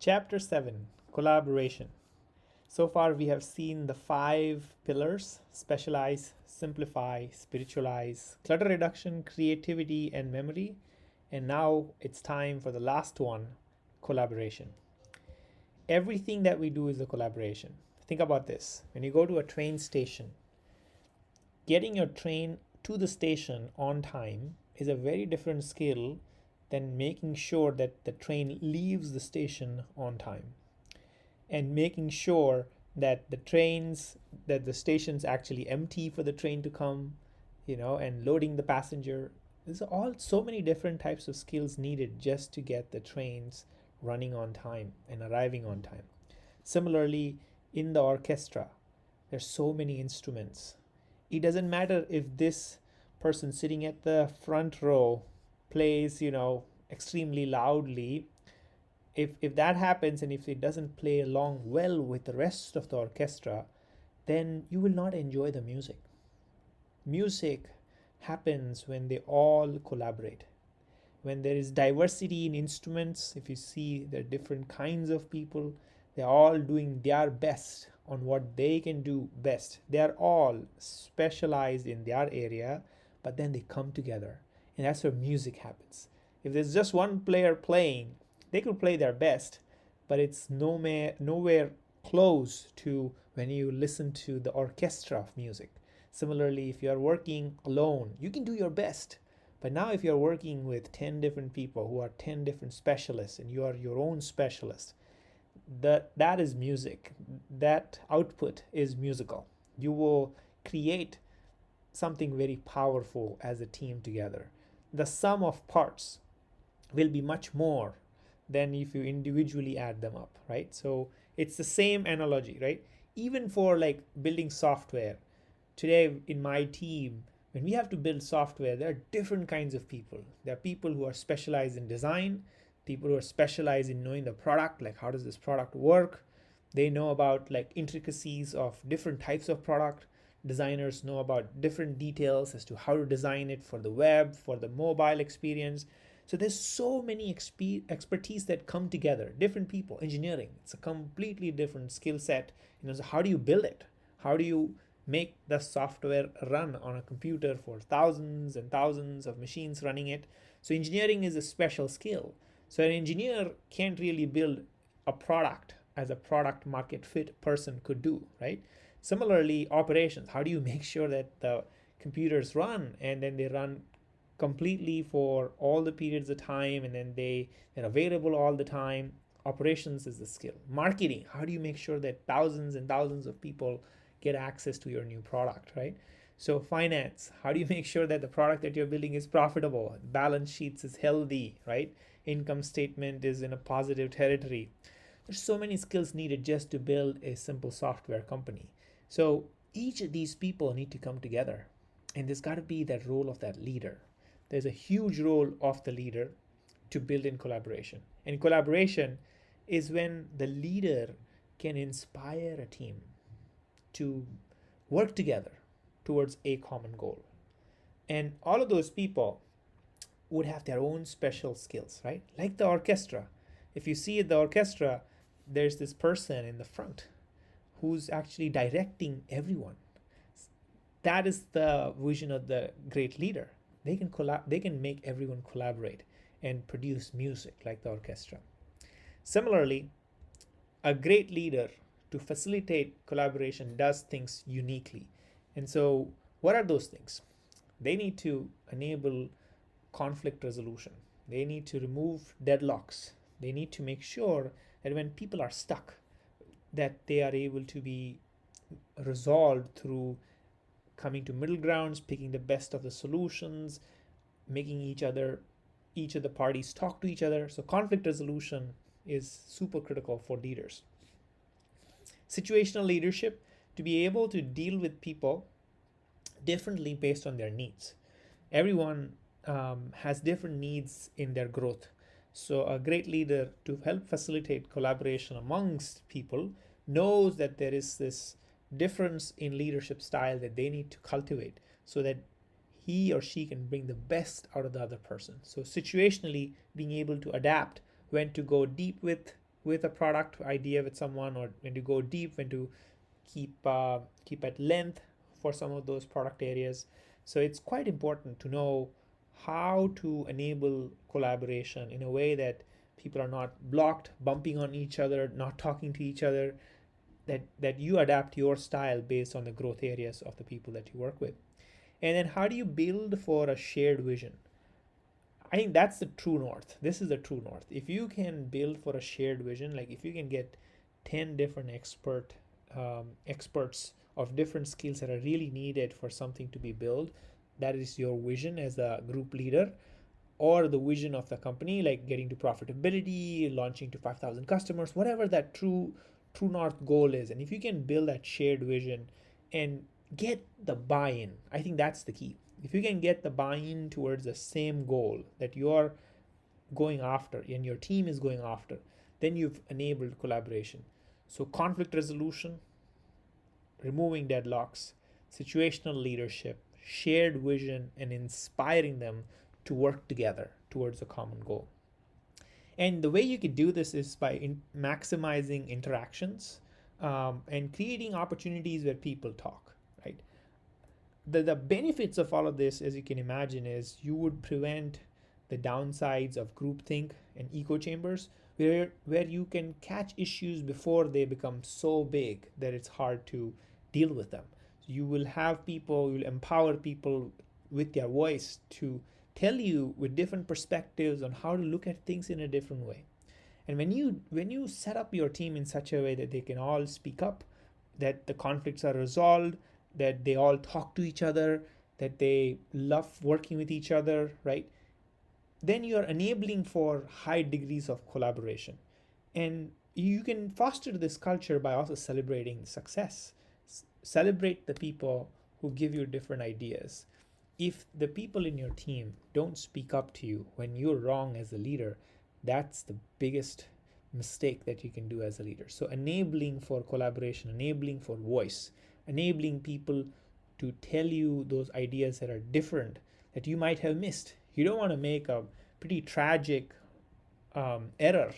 Chapter 7, Collaboration. So far, we have seen the 5 pillars: specialize, simplify, spiritualize, clutter reduction, creativity, and memory. And now it's time for the last one: collaboration. Everything that we do is a collaboration. Think about this: when you go to a train station, getting your train to the station on time is a very different skill than making sure that the train leaves the station on time, and making sure that the station's actually empty for the train to come, and loading the passenger. There's all so many different types of skills needed just to get the trains running on time and arriving on time. Similarly, in the orchestra, there's so many instruments. It doesn't matter if this person sitting at the front row plays, extremely loudly. If that happens, and if it doesn't play along well with the rest of the orchestra, then you will not enjoy the music. Music happens when they all collaborate. When there is diversity in instruments, if you see there are different kinds of people, they're all doing their best on what they can do best. They are all specialized in their area, but then they come together. And that's where music happens. If there's just one player playing, they could play their best, but it's nowhere close to when you listen to the orchestra of music. Similarly, if you are working alone, you can do your best. But now, if you're working with 10 different people who are 10 different specialists and you are your own specialist, that is music. That output is musical. You will create something very powerful as a team together. The sum of parts will be much more than if you individually add them up, right? So it's the same analogy, right? Even for like building software, today in my team, when we have to build software, there are different kinds of people. There are people who are specialized in design, people who are specialized in knowing the product, like how does this product work. They know about like intricacies of different types of product. Designers know about different details as to how to design it for the web, for the mobile experience. So there's so many expertise that come together. Different people. Engineering, it's a completely different skill set. So how do you build it? How do you make the software run on a computer for thousands and thousands of machines running it? So engineering is a special skill. So an engineer can't really build a product as a product market fit person could do, right? Similarly, operations. How do you make sure that the computers run and then they run completely for all the periods of time, and then they're available all the time? Operations is the skill. Marketing. How do you make sure that thousands and thousands of people get access to your new product, right? So finance. How do you make sure that the product that you're building is profitable? Balance sheets is healthy, right? Income statement is in a positive territory. There's so many skills needed just to build a simple software company. So each of these people need to come together, and there's got to be that role of that leader. There's a huge role of the leader to build in collaboration. And collaboration is when the leader can inspire a team to work together towards a common goal. And all of those people would have their own special skills, right? Like the orchestra. If you see the orchestra, there's this person in the front who's actually directing everyone. That is the vision of the great leader. They can make everyone collaborate and produce music like the orchestra. Similarly, a great leader, to facilitate collaboration, does things uniquely. And so what are those things? They need to enable conflict resolution. They need to remove deadlocks. They need to make sure that when people are stuck, that they are able to be resolved through coming to middle grounds, picking the best of the solutions, making each of the parties talk to each other. So conflict resolution is super critical for leaders. Situational leadership, to be able to deal with people differently based on their needs. Everyone has different needs in their growth. So a great leader, to help facilitate collaboration amongst people, knows that there is this difference in leadership style that they need to cultivate so that he or she can bring the best out of the other person. So situationally, being able to adapt when to go deep with with a product idea with someone, or when to go deep, when to keep at length for some of those product areas. So it's quite important to know how to enable collaboration in a way that people are not blocked, bumping on each other, not talking to each other, that you adapt your style based on the growth areas of the people that you work with. And then how do you build for a shared vision? I think that's the true north. This is the true north. If you can build for a shared vision, like if you can get 10 different experts of different skills that are really needed for something to be built, that is your vision as a group leader, or the vision of the company, like getting to profitability, launching to 5,000 customers, whatever that true north goal is. And if you can build that shared vision and get the buy-in, I think that's the key. If you can get the buy-in towards the same goal that you're going after and your team is going after, then you've enabled collaboration. So conflict resolution, removing deadlocks, situational leadership, shared vision, and inspiring them to work together towards a common goal. And the way you could do this is by maximizing interactions, and creating opportunities where people talk, right? The benefits of all of this, as you can imagine, is you would prevent the downsides of groupthink and echo chambers, where you can catch issues before they become so big that it's hard to deal with them. So you will have people, you'll empower people with their voice to tell you with different perspectives on how to look at things in a different way. And when you set up your team in such a way that they can all speak up, that the conflicts are resolved, that they all talk to each other, that they love working with each other, right? Then you're enabling for high degrees of collaboration. And you can foster this culture by also celebrating success. Celebrate the people who give you different ideas. If the people in your team don't speak up to you when you're wrong as a leader, that's the biggest mistake that you can do as a leader. So enabling for collaboration, enabling for voice, enabling people to tell you those ideas that are different that you might have missed. You don't want to make a pretty tragic error,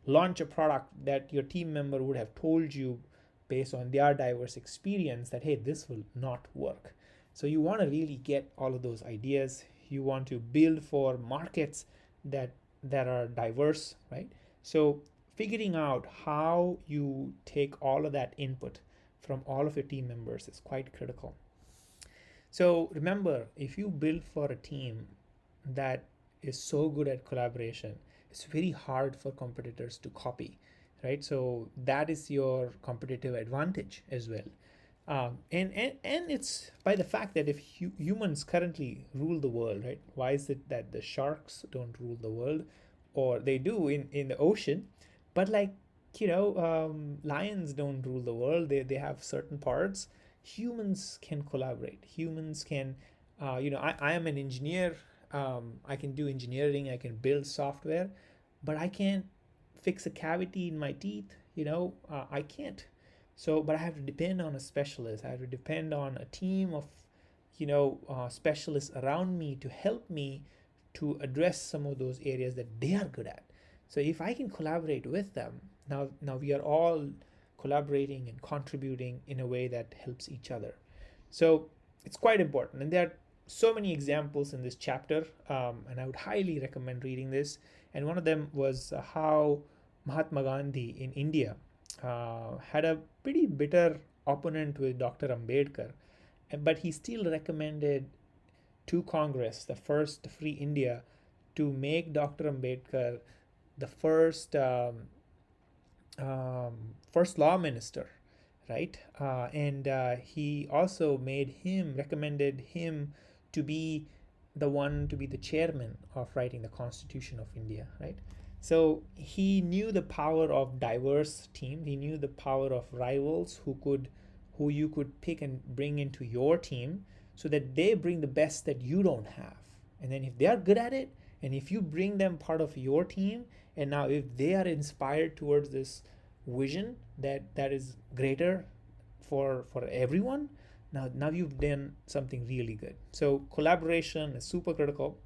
launch a product that your team member would have told you based on their diverse experience that, hey, this will not work. So you want to really get all of those ideas. You want to build for markets that are diverse, right? So figuring out how you take all of that input from all of your team members is quite critical. So remember, if you build for a team that is so good at collaboration, it's very hard for competitors to copy, right? So that is your competitive advantage as well. And it's by the fact that if humans currently rule the world, right? Why is it that the sharks don't rule the world, or they do in the ocean, but like, lions don't rule the world. They have certain parts. Humans can collaborate. Humans can, I am an engineer. I can do engineering. I can build software, but I can't fix a cavity in my teeth. I can't. So, but I have to depend on a specialist. I have to depend on a team of, specialists around me to help me to address some of those areas that they are good at. So if I can collaborate with them, now we are all collaborating and contributing in a way that helps each other. So it's quite important. And there are so many examples in this chapter, and I would highly recommend reading this. And one of them was how Mahatma Gandhi in India had a pretty bitter opponent with Dr. Ambedkar, but he still recommended to Congress, the first Free India, to make Dr. Ambedkar the first law minister, right? And he also recommended him to be the chairman of writing the Constitution of India, right? So he knew the power of diverse team. He knew the power of rivals who you could pick and bring into your team, so that they bring the best that you don't have. And then if they are good at it, and if you bring them part of your team, and now if they are inspired towards this vision that is greater for everyone, now you've done something really good. So collaboration is super critical.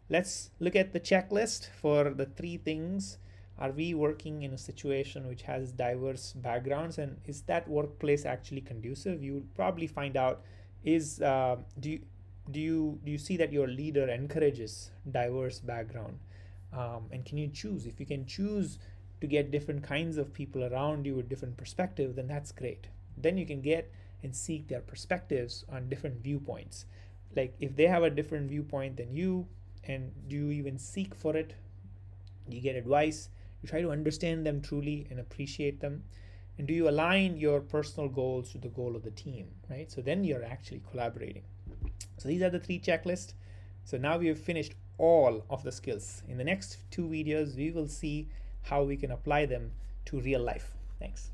Let's look at the checklist for the 3 things Are we working in a situation which has diverse backgrounds, and is that workplace actually conducive? You'll probably find out is do you see that your leader encourages diverse background, and can you choose? If you can choose to get different kinds of people around you with different perspectives, then that's great. Then you can get and seek their perspectives on different viewpoints. Like if they have a different viewpoint than you, and do you even seek for it? Do you get advice? You try to understand them truly and appreciate them. And do you align your personal goals to the goal of the team, right? So then you're actually collaborating. So these are the 3 checklists. So now we have finished all of the skills. In the next 2 videos, we will see how we can apply them to real life. Thanks.